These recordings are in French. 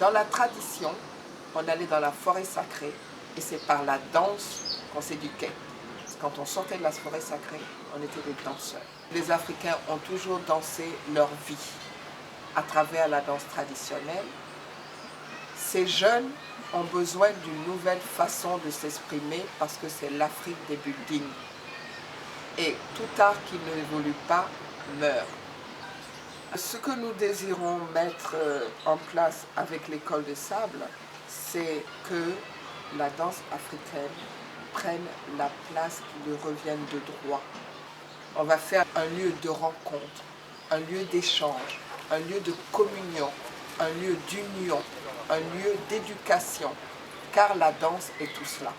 Dans la tradition, on allait dans la forêt sacrée et c'est par la danse qu'on s'éduquait. Quand on sortait de la forêt sacrée, on était des danseurs. Les Africains ont toujours dansé leur vie à travers la danse traditionnelle. Ces jeunes ont besoin d'une nouvelle façon de s'exprimer parce que c'est l'Afrique des buildings. Et tout art qui n'évolue pas meurt. Ce que nous désirons mettre en place avec l'école de sable, c'est que la danse africaine prenne la place qui lui revienne de droit. On va faire un lieu de rencontre, un lieu d'échange, un lieu de communion, un lieu d'union, un lieu d'éducation, car la danse est tout cela.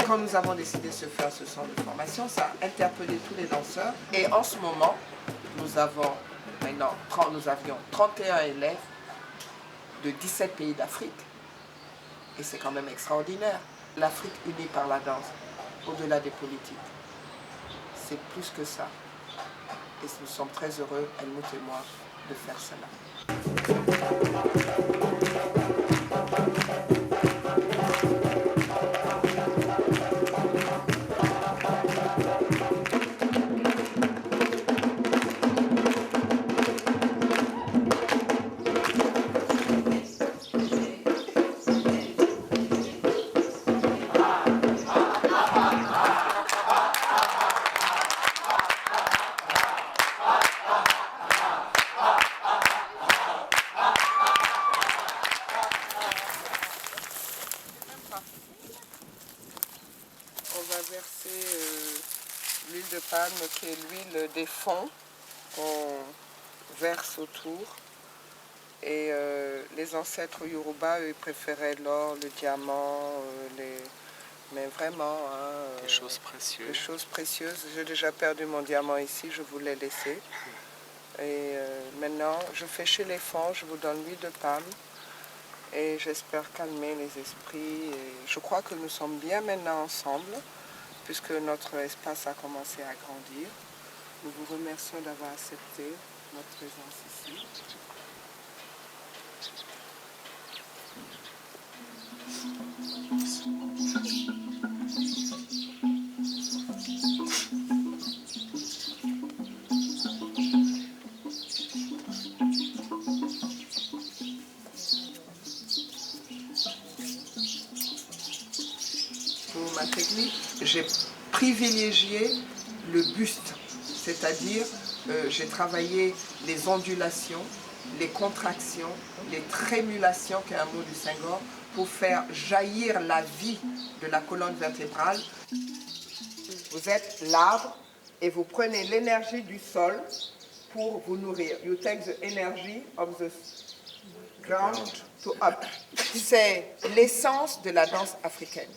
Quand nous avons décidé de se faire ce centre de formation, ça a interpellé tous les danseurs. Et en ce moment, nous avions 31 élèves de 17 pays d'Afrique. Et c'est quand même extraordinaire. L'Afrique unie par la danse, au-delà des politiques. C'est plus que ça. Et nous sommes très heureux, Helmut et moi, de faire cela. On va verser l'huile de palme qui est l'huile des fonds qu'on verse autour. Et les ancêtres Yoruba, eux, ils préféraient l'or, le diamant, mais vraiment... des choses précieuses. Des choses précieuses. J'ai déjà perdu mon diamant ici, je vous l'ai laissé. Et maintenant, je fais chez les fonds, je vous donne l'huile de palme. Et j'espère calmer les esprits. Et je crois que nous sommes bien maintenant ensemble, puisque notre espace a commencé à grandir. Nous vous remercions d'avoir accepté notre présence ici. Pour ma technique, j'ai privilégié le buste, c'est-à-dire j'ai travaillé les ondulations, les contractions, les trémulations, qui est un mot du Senghor, pour faire jaillir la vie de la colonne vertébrale. Vous êtes l'arbre et vous prenez l'énergie du sol pour vous nourrir. You take the energy of the ground to up. C'est l'essence de la danse africaine.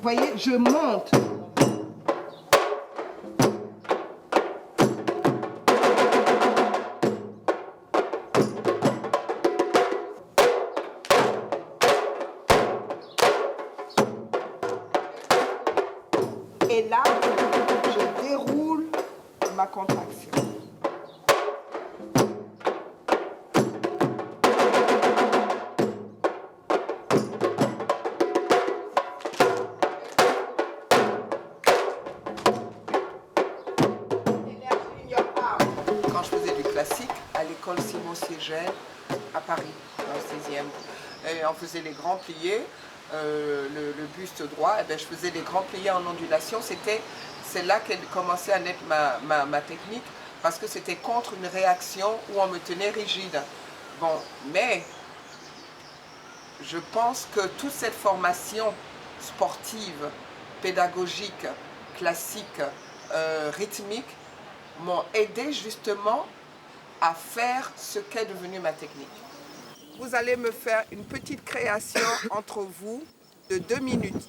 Vous voyez, je monte. Et là, classique à l'école Simon Siegel à Paris, dans le 16e. Et on faisait les grands pliés, le buste droit, et bien je faisais les grands pliés en ondulation. C'est là qu'elle commençait à naître ma technique, parce que c'était contre une réaction où on me tenait rigide. Bon, mais je pense que toute cette formation sportive, pédagogique, classique, rythmique, m'ont aidé justement à faire ce qu'est devenu ma technique. Vous allez me faire une petite création entre vous de 2 minutes.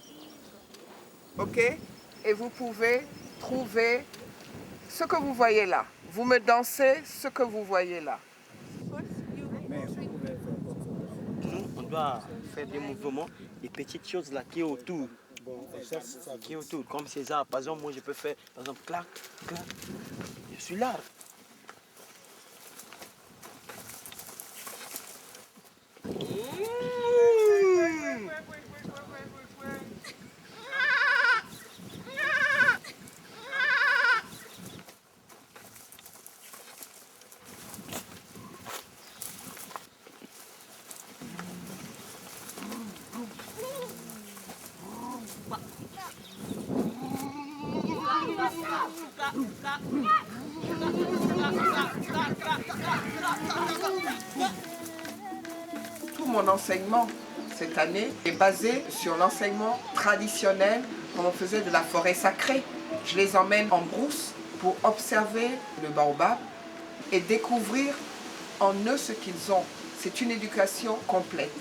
Ok? Et vous pouvez trouver ce que vous voyez là. Vous me dansez ce que vous voyez là. On doit faire des mouvements, des petites choses là qui est autour. Qui est autour, comme César. Par exemple, moi je peux faire, par exemple, clac, clac. Je suis là. Tout mon enseignement cette année est basé sur l'enseignement traditionnel quand on faisait de la forêt sacrée. Je les emmène en brousse pour observer le baobab et découvrir en eux ce qu'ils ont. C'est une éducation complète.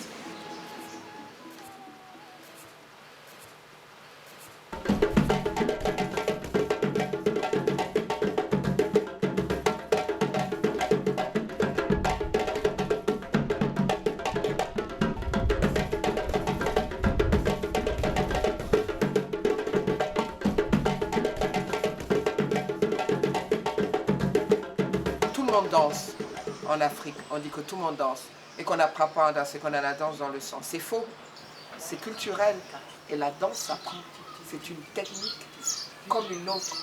Danse en Afrique, on dit que tout le monde danse et qu'on n'apprend pas à danser, qu'on a la danse dans le sang. C'est faux, c'est culturel et la danse s'apprend. C'est une technique comme une autre,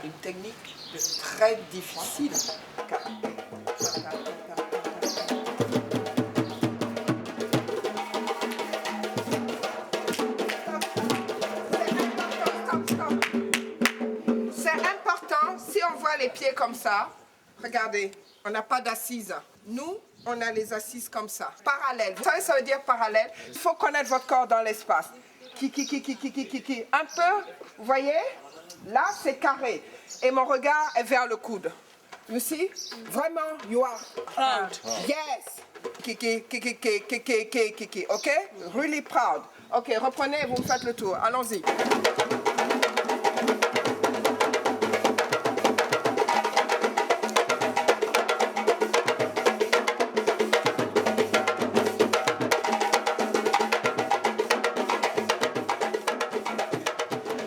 une technique très difficile. C'est important, si on voit les pieds comme ça, regardez, on n'a pas d'assises. Nous, on a les assises comme ça, parallèles. Vous savez, ça veut dire parallèle. Il faut connaître votre corps dans l'espace. Ki. Un peu, vous voyez? Là, c'est carré. Et mon regard est vers le coude. You see? Vraiment, you are proud. Yes. Ki. OK? Really proud. OK, reprenez et vous me faites le tour. Allons-y.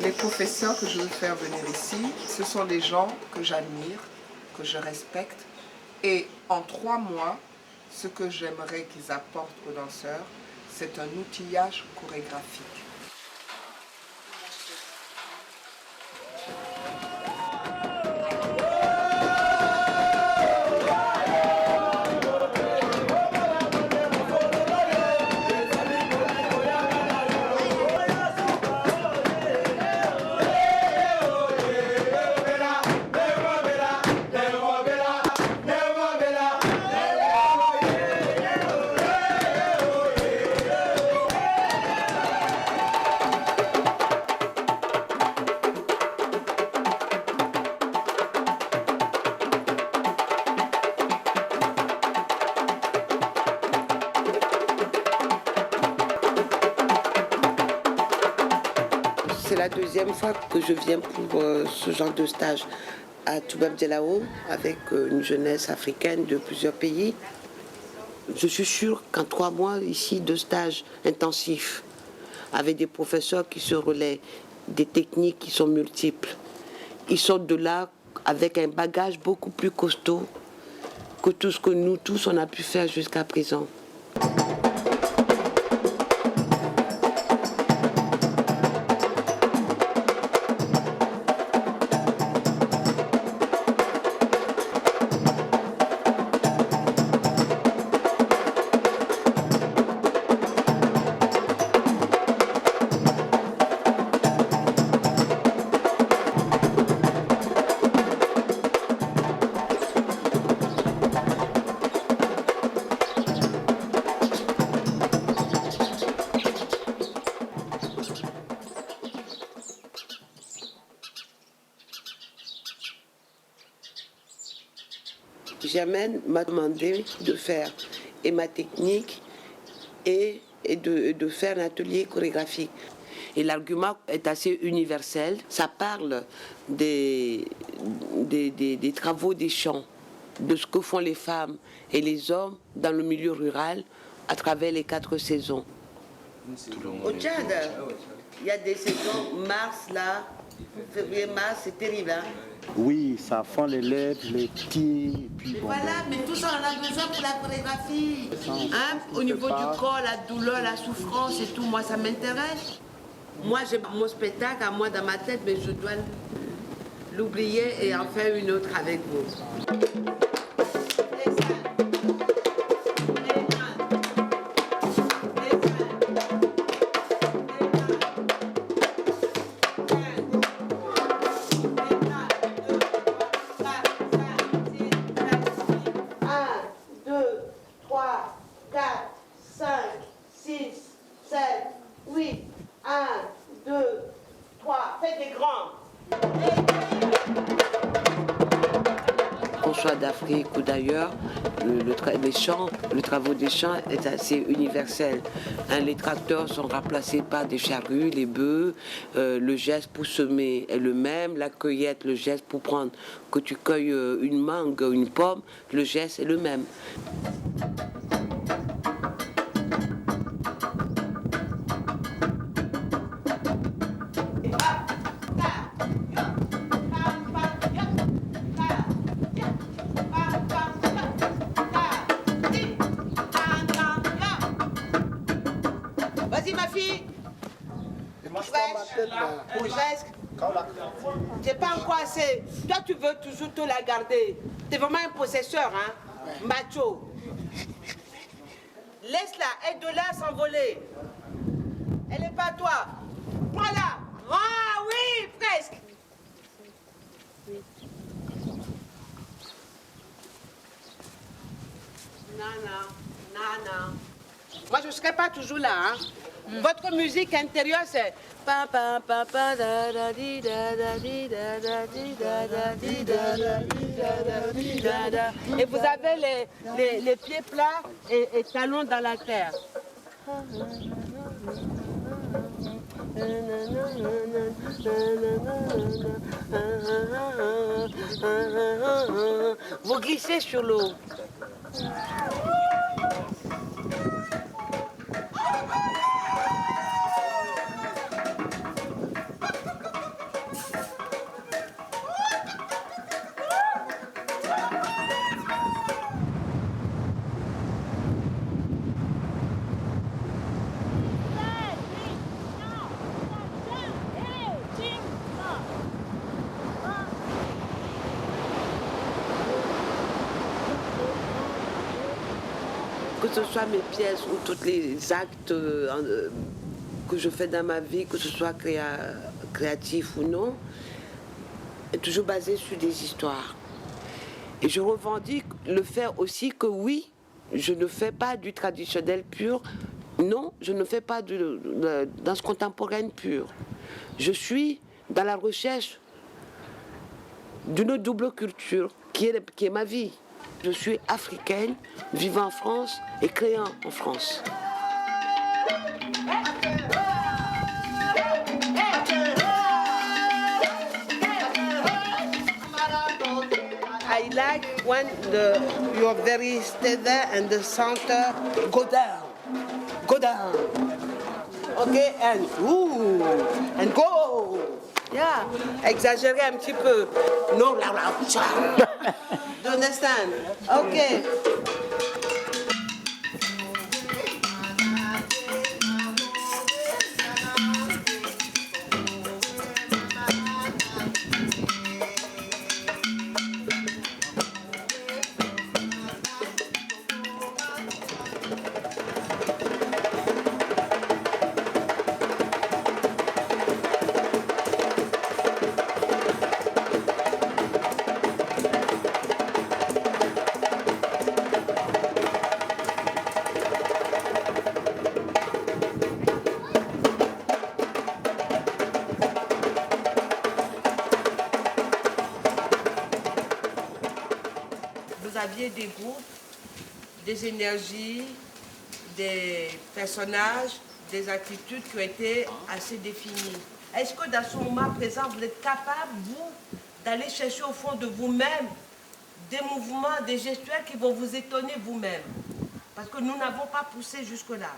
Les professeurs que je veux faire venir ici, ce sont des gens que j'admire, que je respecte. Et en 3 mois, ce que j'aimerais qu'ils apportent aux danseurs, c'est un outillage chorégraphique. C'est la 2e fois que je viens pour ce genre de stage à Toubab Dialawo avec une jeunesse africaine de plusieurs pays. Je suis sûre qu'en 3 mois ici de stage intensif avec des professeurs qui se relaient, des techniques qui sont multiples, ils sortent de là avec un bagage beaucoup plus costaud que tout ce que nous tous on a pu faire jusqu'à présent. Germaine m'a demandé de faire et ma technique et de faire un atelier chorégraphique. Et l'argument est assez universel. Ça parle des travaux des champs, de ce que font les femmes et les hommes dans le milieu rural à travers les 4 saisons. Au Tchad, il y a des saisons, mars là, février-mars, c'est terrible. Hein? Oui, ça fend les lèvres, les petits. Puis bon, Voilà, mais tout ça on a besoin pour la chorégraphie. Hein? Au niveau du corps, la douleur, la souffrance et tout, moi ça m'intéresse. Moi j'ai mon spectacle à moi dans ma tête, mais je dois l'oublier et en faire une autre avec vous. Qu'on soit d'Afrique ou d'ailleurs, le travaux des champs est assez universel. Hein, les tracteurs sont remplacés par des charrues, les bœufs, le geste pour semer est le même, la cueillette, le geste pour prendre, que tu cueilles une mangue, une pomme, le geste est le même. Vas-y ma fille. Presque. C'est pas encore assez. Toi tu veux toujours te la garder. T'es vraiment un possesseur, hein. Macho. Laisse-la, aide-la à s'envoler. Elle n'est pas à toi. Voilà. Ah oui, presque. Non. Moi, je ne serai pas toujours là. Hein. Votre musique intérieure, c'est... Et vous avez les pieds plats et talons dans la terre. Vous glissez sur l'eau. Que ce soit mes pièces ou tous les actes que je fais dans ma vie, que ce soit créatif ou non, est toujours basé sur des histoires. Et je revendique le fait aussi que oui, je ne fais pas du traditionnel pur, non, je ne fais pas de danse contemporaine pure. Je suis dans la recherche d'une double culture qui est ma vie. Je suis africaine, vivant en France et créant en France. I like when you're very steady and the center go down. Okay, and ooh, and go. Yeah, exagérer un petit peu. No, you understand? Okay. idées des groupes, des énergies, des personnages, des attitudes qui ont été assez définies. Est-ce que dans ce moment présent, vous êtes capable, vous, d'aller chercher au fond de vous-même des mouvements, des gestuels qui vont vous étonner vous-même? Parce que nous n'avons pas poussé jusque-là.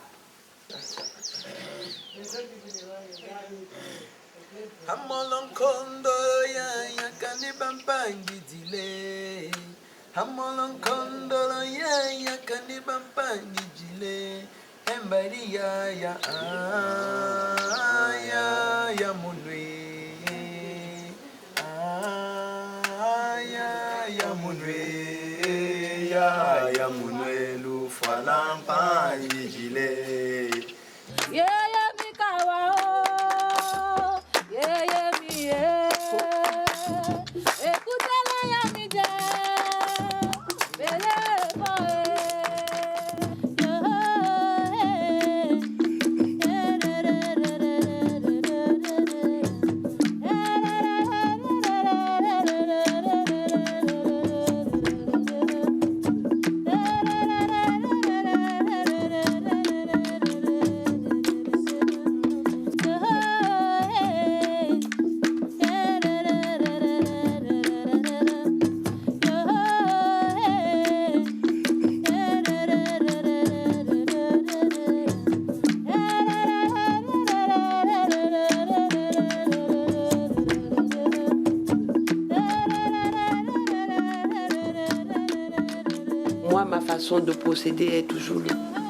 Moi, ma façon de procéder est toujours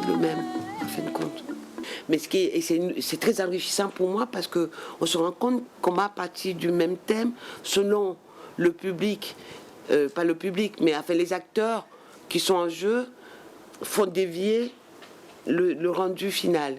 le même, en fin de compte. Mais c'est très enrichissant pour moi parce qu'on se rend compte qu'on va partir du même thème selon le public, pas le public, mais enfin, les acteurs qui sont en jeu font dévier le rendu final.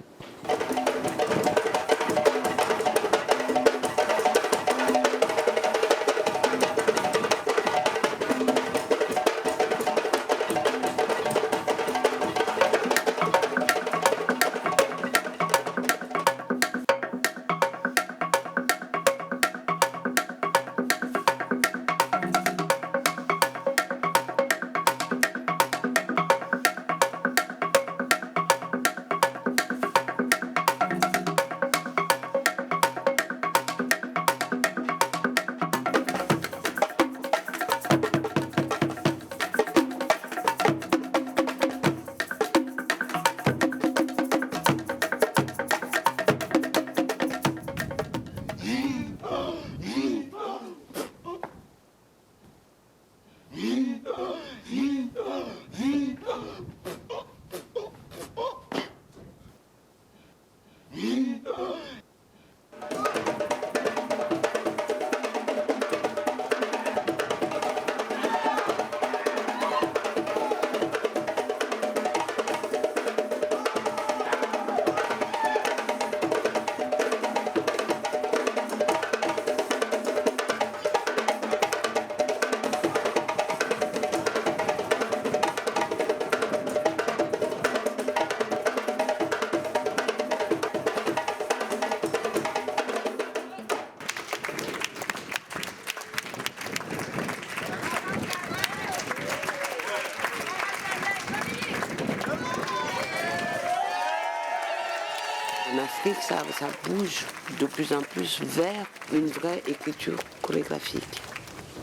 En Afrique, ça bouge de plus en plus vers une vraie écriture chorégraphique.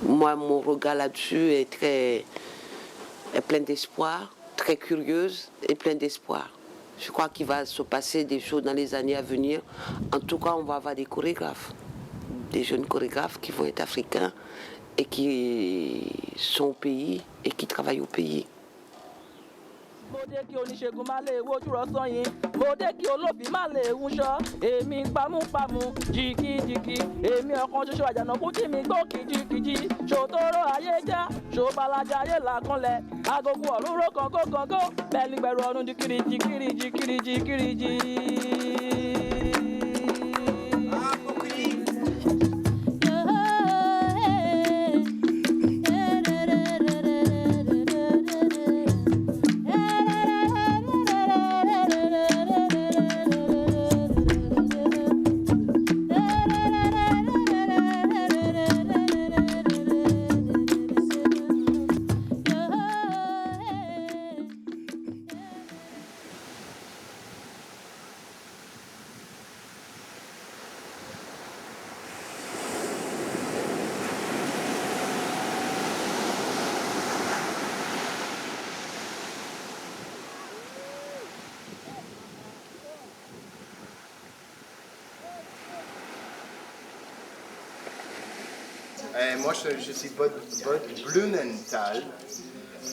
Moi, mon regard là-dessus est plein d'espoir, très curieuse et plein d'espoir. Je crois qu'il va se passer des choses dans les années à venir. En tout cas, on va avoir des chorégraphes, des jeunes chorégraphes qui vont être africains et qui sont au pays et qui travaillent au pays. Mòdé kí oníṣègùn má lè wojú rọ̀sán yín, mòdé kí olóbì má lè wúṣọ́, èmi pamúpamù jìkìjìkì, èmi ọ̀kan ṣoṣo àjànàkú tí mi gbó kìjikìji, ṣòtóró ayé já, ṣòbalajà ayé làkúnlẹ̀, agogo ọ̀run ró kàngókàngó, bẹ́ẹ̀ ni gbẹ̀rù ọ̀run jìkìrìjìkìrìjìkìrìjì. Moi, je suis Bud Blumenthal,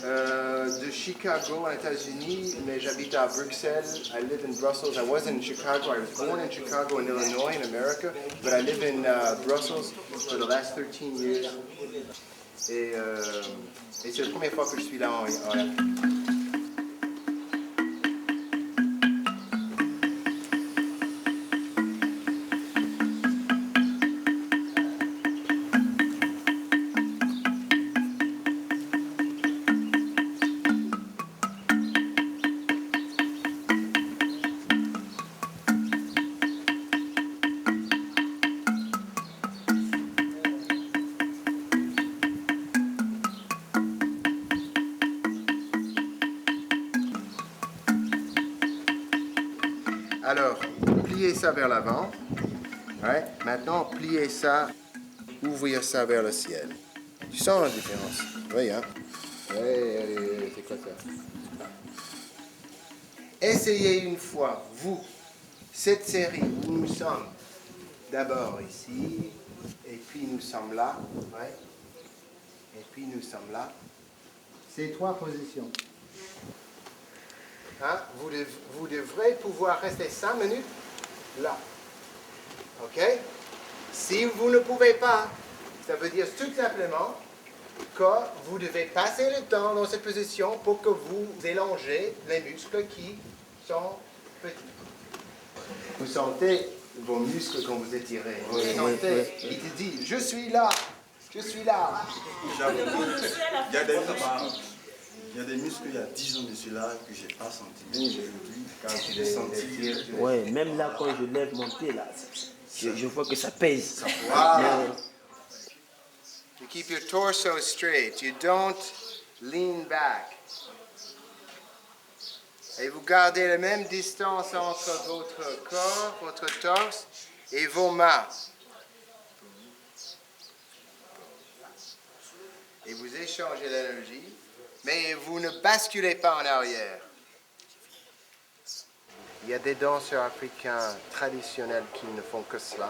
de Chicago, aux États-Unis, mais j'habite à Bruxelles. I live in Brussels. I was in Chicago. I was born in Chicago, in Illinois, in America, but I live in Brussels for the last 13 years. Et c'est la première fois que je suis là en Afrique. Alors, pliez ça vers l'avant. Ouais. Maintenant, pliez ça, ouvrir ça vers le ciel. Tu sens la différence? Oui, hein? Oui, c'est quoi ça? Essayez une fois, vous, cette série où nous sommes d'abord ici, et puis nous sommes là. Ouais. Et puis nous sommes là. Ces trois positions. Hein? Vous devrez pouvoir rester 5 minutes là. OK? Si vous ne pouvez pas, ça veut dire tout simplement que vous devez passer le temps dans cette position pour que vous élongez les muscles qui sont petits. Vous sentez vos muscles quand vous étirez. Vous sentez, il te dit, je suis là, je suis là. Il y a des muscles, il y a 10 ans de cela que je n'ai pas senti. Aujourd'hui, Quand tu les senti. Ouais, même là, quand je lève mon pied, là, je vois que ça pèse. Wow. You keep your torso straight. You don't lean back. Et vous gardez la même distance entre votre corps, votre torse et vos mains. Et vous échangez l'énergie. Mais vous ne basculez pas en arrière. Il y a des danseurs africains traditionnels qui ne font que cela.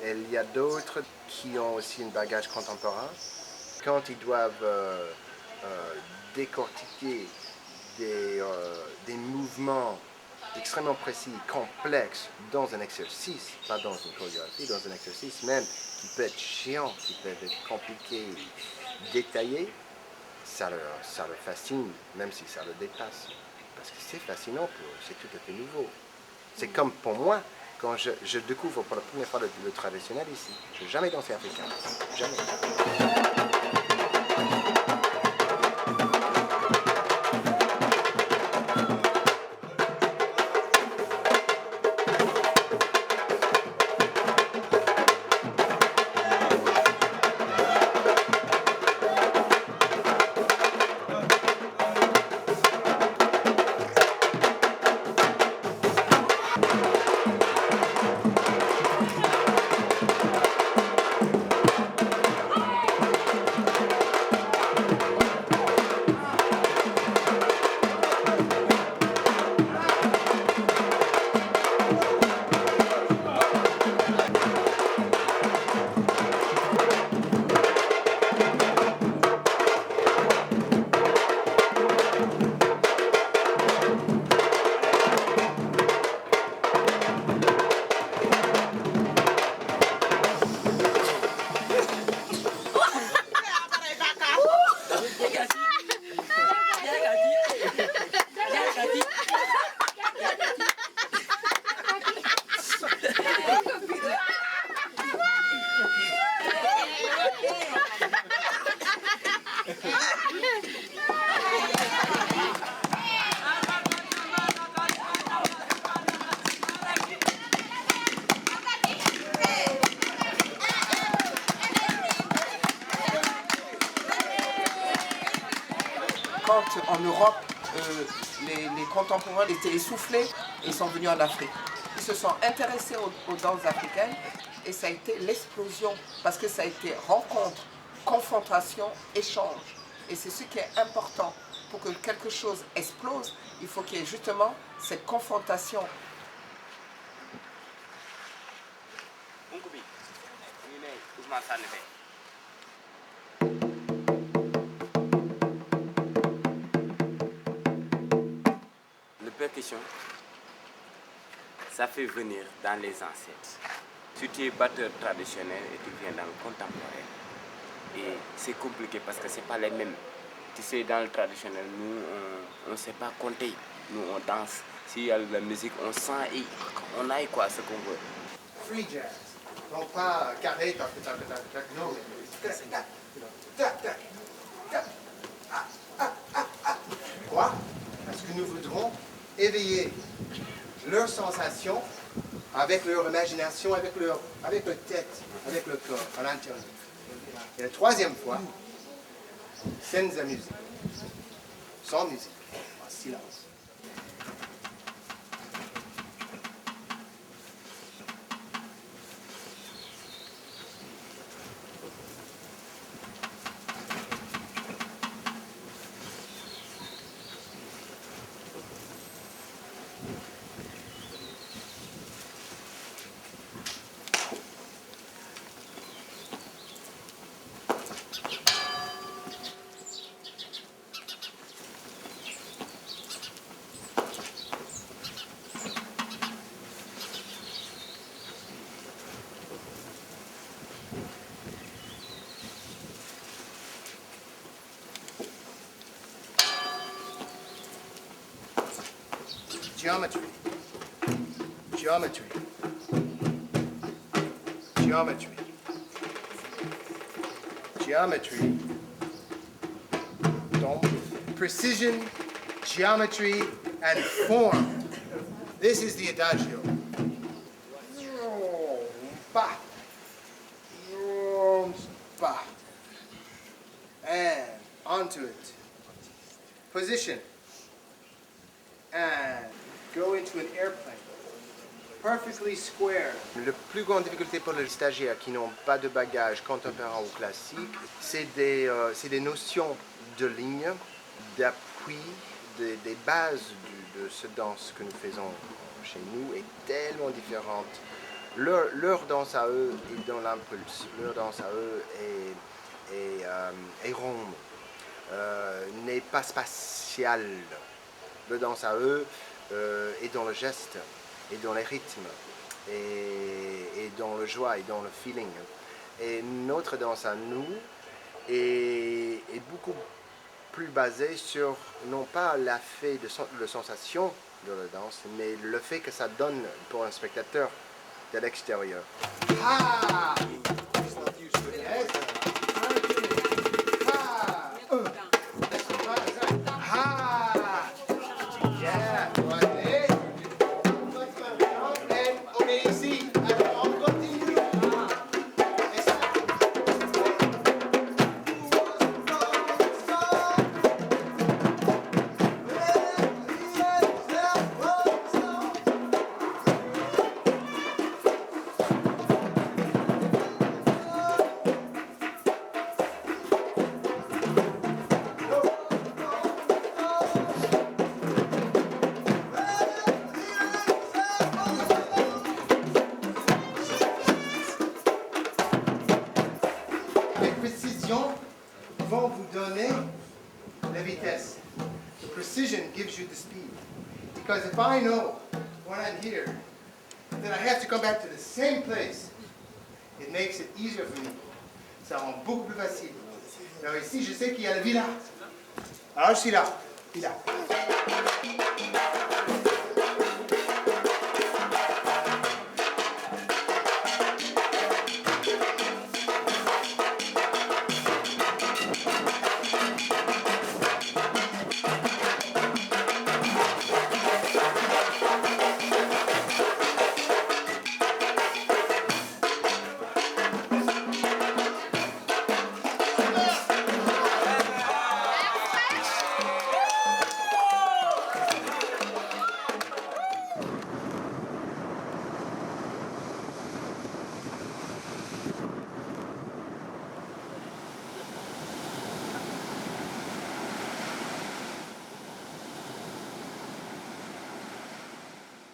Et il y a d'autres qui ont aussi un bagage contemporain. Quand ils doivent décortiquer des mouvements extrêmement précis, complexes, dans un exercice, pas dans une chorégraphie, dans un exercice même qui peut être chiant, qui peut être compliqué, détaillé, ça le fascine, même si ça le dépasse. Parce que c'est fascinant pour eux, c'est tout à fait nouveau. C'est comme pour moi, quand je découvre pour la première fois le traditionnel ici. Je n'ai jamais dansé africain. Jamais. Quand en Europe, les contemporains étaient essoufflés, ils sont venus en Afrique. Ils se sont intéressés aux danses africaines et ça a été l'explosion parce que ça a été rencontre, confrontation, échange. Et c'est ce qui est important. Pour que quelque chose explose, il faut qu'il y ait justement cette confrontation. percussion, ça fait venir dans les ancêtres. Si tu es batteur traditionnel et tu viens dans le contemporain, et c'est compliqué parce que ce n'est pas les mêmes. Tu sais, dans le traditionnel, nous, on ne sait pas compter. Nous, on danse. S'il y a de la musique, on sent et on aille quoi, ce qu'on veut. Free jazz. Donc pas carré, tac, tac, tac, tac, non, mais tac, tac, tac. Pourquoi? Parce que nous voudrons éveiller leurs sensations avec leur imagination, avec leur tête, avec le corps, à l'intérieur. Et la troisième fois, scènes à musique, sans musique, en silence. Geometry, geometry, geometry, geometry. Donc, precision, geometry, and form. This is the adagio. Ba, ba, and onto it. Position, and go into an airplane, perfectly square. La plus grande difficulté pour les stagiaires qui n'ont pas de bagages contemporains ou classiques, c'est des notions de ligne, d'appui, des bases de ce danse que nous faisons chez nous est tellement différente. Leur danse à eux est dans l'impulse, leur danse à eux est ronde, n'est pas spatiale. Leur danse à eux et dans le geste, et dans les rythmes, et dans le joie, et dans le feeling. Et notre danse à nous est beaucoup plus basée sur, non pas l'effet de sensation de la danse, mais le fait que ça donne pour un spectateur de l'extérieur. Ah! Vont vous donner la vitesse. The precision gives you the speed. Because if I know when I'm here, then I have to come back to the same place, it makes it easier for me. Ça rend beaucoup plus facile. Alors ici, je sais qu'il y a le villa. Alors je suis là. Villa.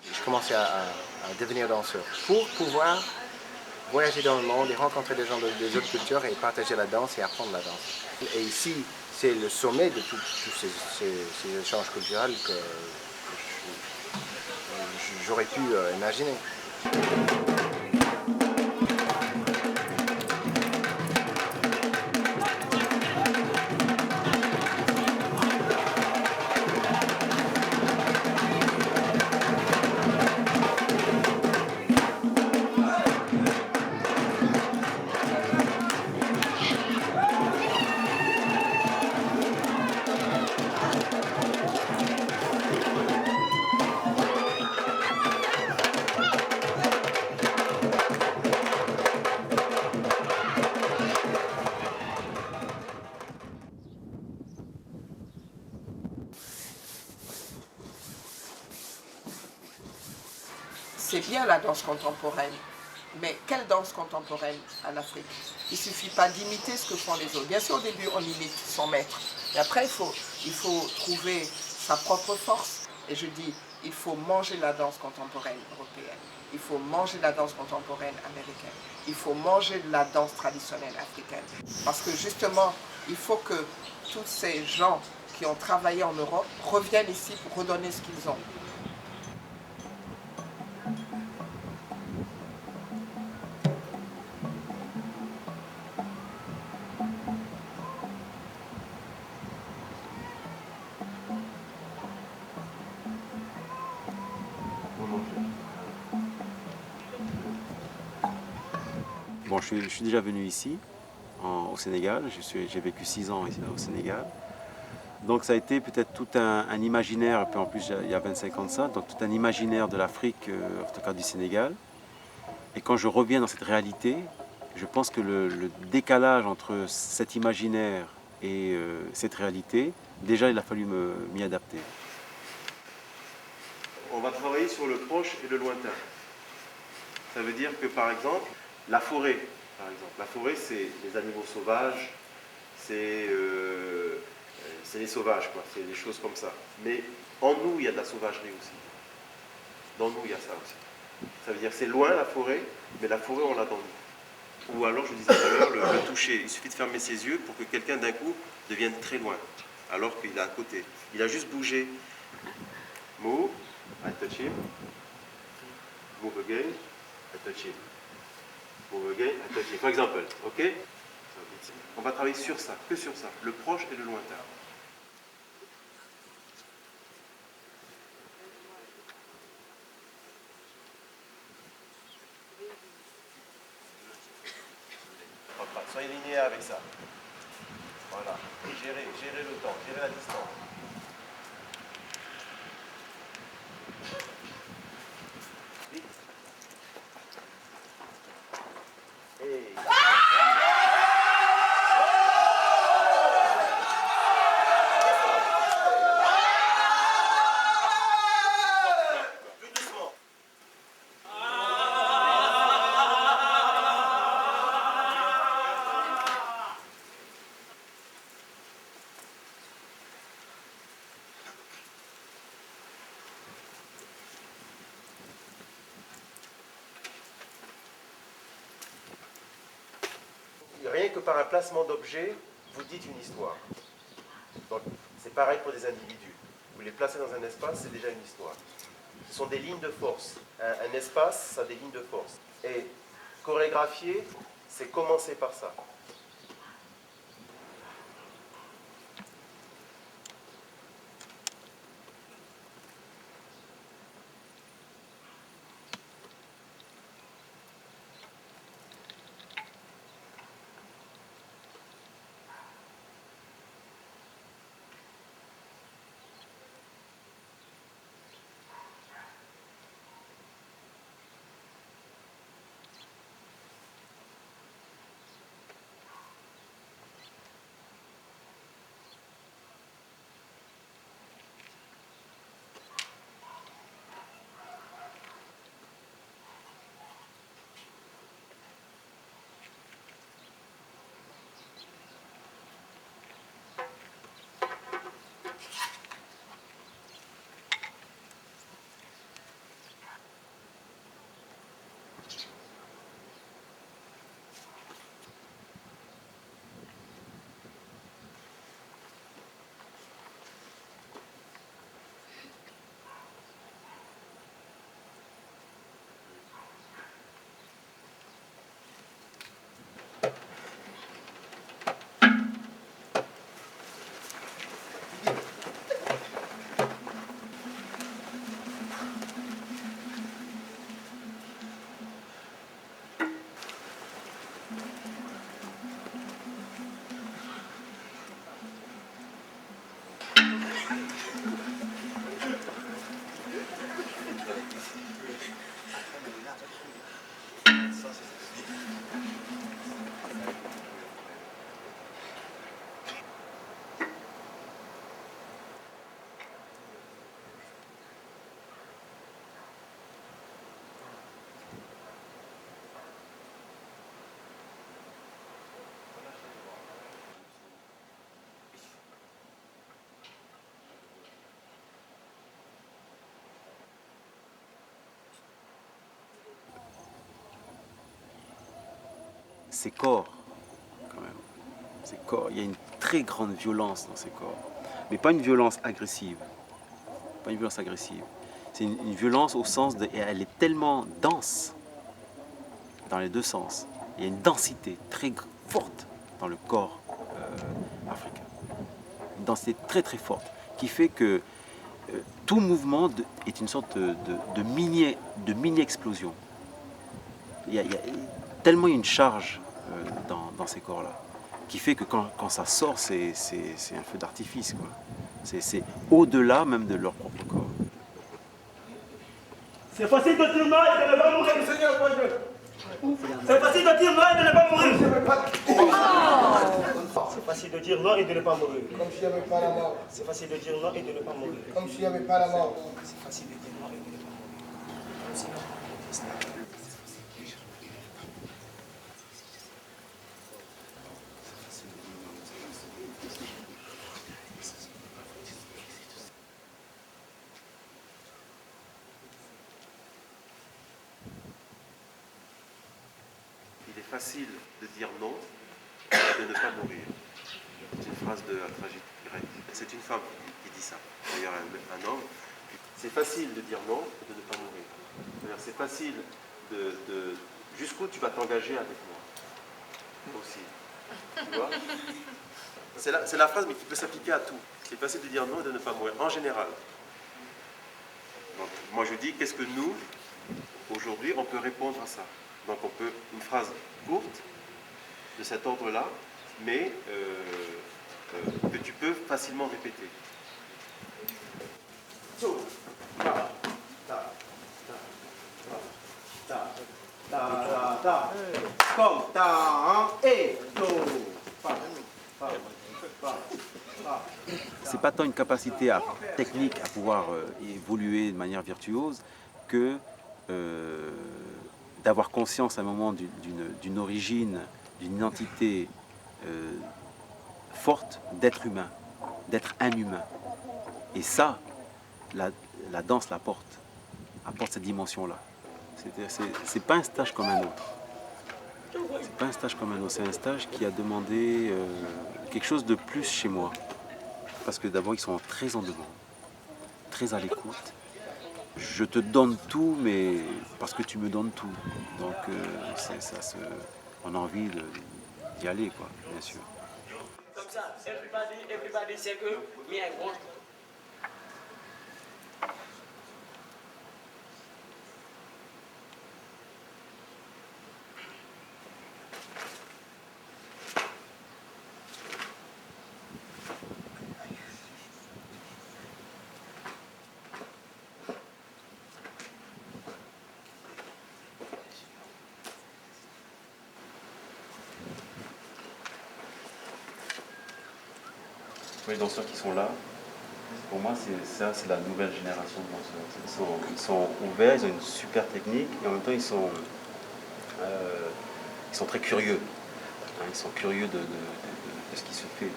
Je commençais à devenir danseur pour pouvoir voyager dans le monde et rencontrer des gens des autres cultures et partager la danse et apprendre la danse. Et ici, c'est le sommet de tous ces échanges culturels que j'aurais pu imaginer. C'est bien la danse contemporaine, mais quelle danse contemporaine en Afrique? Il ne suffit pas d'imiter ce que font les autres. Bien sûr, au début, on imite son maître, mais après, il faut trouver sa propre force. Et je dis, il faut manger la danse contemporaine européenne, il faut manger la danse contemporaine américaine, il faut manger la danse traditionnelle africaine. Parce que justement, il faut que tous ces gens qui ont travaillé en Europe reviennent ici pour redonner ce qu'ils ont. Bon, je suis déjà venu ici, au Sénégal. J'ai vécu 6 ans ici, au Sénégal. Donc ça a été peut-être tout un imaginaire, et puis en plus il y a 25 ans de ça, donc tout un imaginaire de l'Afrique, en tout cas du Sénégal. Et quand je reviens dans cette réalité, je pense que le décalage entre cet imaginaire et cette réalité, déjà il a fallu m'y adapter. On va travailler sur le proche et le lointain. Ça veut dire que par exemple, la forêt, la forêt c'est les animaux sauvages, c'est les sauvages, quoi. C'est des choses comme ça. Mais en nous, il y a de la sauvagerie aussi. Dans nous, il y a ça aussi. Ça veut dire que c'est loin la forêt, mais la forêt, on l'a dans nous. Ou alors, je disais tout à l'heure, le toucher. Il suffit de fermer ses yeux pour que quelqu'un d'un coup devienne très loin, alors qu'il est à côté. Il a juste bougé. Move, I touch him. Move again, I touch him. Move again, I touch him. Par exemple, ok? On va travailler sur ça, que sur ça, le proche et le lointain. Soyez linéaire avec ça. Voilà. Et gérez le temps, gérez la distance. Vite. Et... Rien que par un placement d'objet, vous dites une histoire. Donc, c'est pareil pour des individus. Vous les placez dans un espace, c'est déjà une histoire. Ce sont des lignes de force. Un espace, ça a des lignes de force. Et chorégraphier, c'est commencer par ça. ces corps, quand même. Ces corps, il y a une très grande violence dans ces corps. Mais pas une violence agressive. Pas une violence agressive. C'est une violence au sens de... Et elle est tellement dense, dans les deux sens. Il y a une densité très forte dans le corps africain. Une densité très très forte, qui fait que tout mouvement est une sorte de mini-explosion. Il y a tellement une charge dans ces corps-là, qui fait que quand ça sort, c'est un feu d'artifice, quoi. C'est au-delà même de leur propre corps. C'est facile de dire non et de ne pas mourir. C'est facile de dire non et de ne pas mourir. C'est facile de dire non et de ne pas mourir. Comme s'il n'y avait pas la mort. C'est facile de dire non et de ne pas mourir. Comme s'il n'y avait pas la mort. C'est facile de dire non et de ne pas mourir. Il est facile de dire non et de ne pas mourir. C'est une phrase de la tragédie grecque. C'est une femme qui dit ça. D'ailleurs, un homme. C'est facile de dire non et de ne pas mourir. C'est-à-dire, c'est facile de jusqu'où tu vas t'engager avec moi. Aussi. Tu vois? C'est la phrase, mais qui peut s'appliquer à tout. C'est facile de dire non et de ne pas mourir, en général. Donc, moi, je dis, qu'est-ce que nous, aujourd'hui, on peut répondre à ça? Donc, on peut, une phrase courte, de cet ordre-là, mais que tu peux facilement répéter. C'est pas tant une capacité technique à pouvoir évoluer de manière virtuose que d'avoir conscience à un moment d'une origine, d'une identité forte d'être humain, d'être un humain. Et ça, la danse apporte cette dimension-là. C'est pas un stage comme un autre. C'est pas un stage comme un autre, c'est un stage qui a demandé quelque chose de plus chez moi. Parce que d'abord, ils sont très en demande, très à l'écoute. Je te donne tout, mais parce que tu me donnes tout. Donc, on a envie d'y aller, quoi, bien sûr. Comme ça, everybody sait que me I want. Les danseurs qui sont là, pour moi, c'est la nouvelle génération de danseurs. Ils sont ouverts, ils ont une super technique et en même temps, ils sont très curieux. Ils sont curieux de ce qui se fait.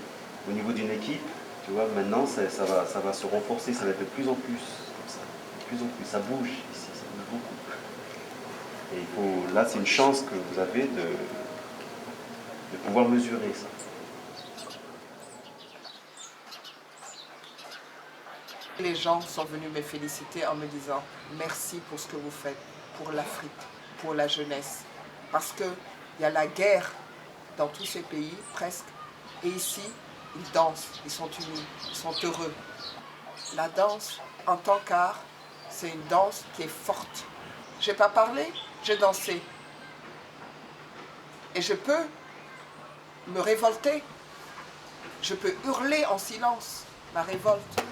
Au niveau d'une équipe, tu vois, maintenant, ça va se renforcer, ça va être de plus en plus comme ça. De plus en plus, ça bouge ici, ça bouge beaucoup. Et là, c'est une chance que vous avez de pouvoir mesurer ça. Les gens sont venus me féliciter en me disant merci pour ce que vous faites, pour l'Afrique, pour la jeunesse. Parce qu'il y a la guerre dans tous ces pays, presque. Et ici, ils dansent, ils sont unis, ils sont heureux. La danse, en tant qu'art, c'est une danse qui est forte. Je n'ai pas parlé, j'ai dansé. Et je peux me révolter. Je peux hurler en silence ma révolte.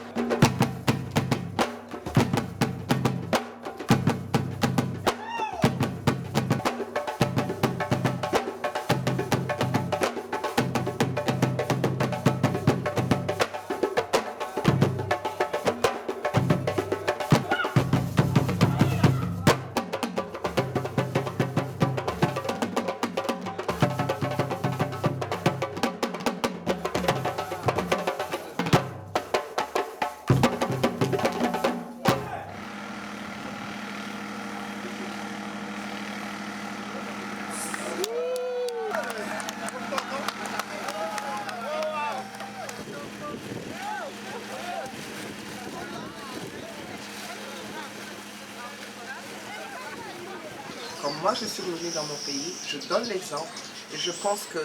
Comme moi, je suis revenue dans mon pays, je donne l'exemple et je pense que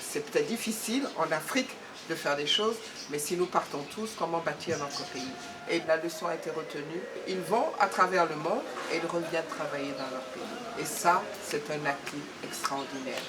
c'est peut-être difficile en Afrique de faire des choses, mais si nous partons tous, comment bâtir notre pays? Et la leçon a été retenue. Ils vont à travers le monde et ils reviennent travailler dans leur pays. Et ça, c'est un acquis extraordinaire.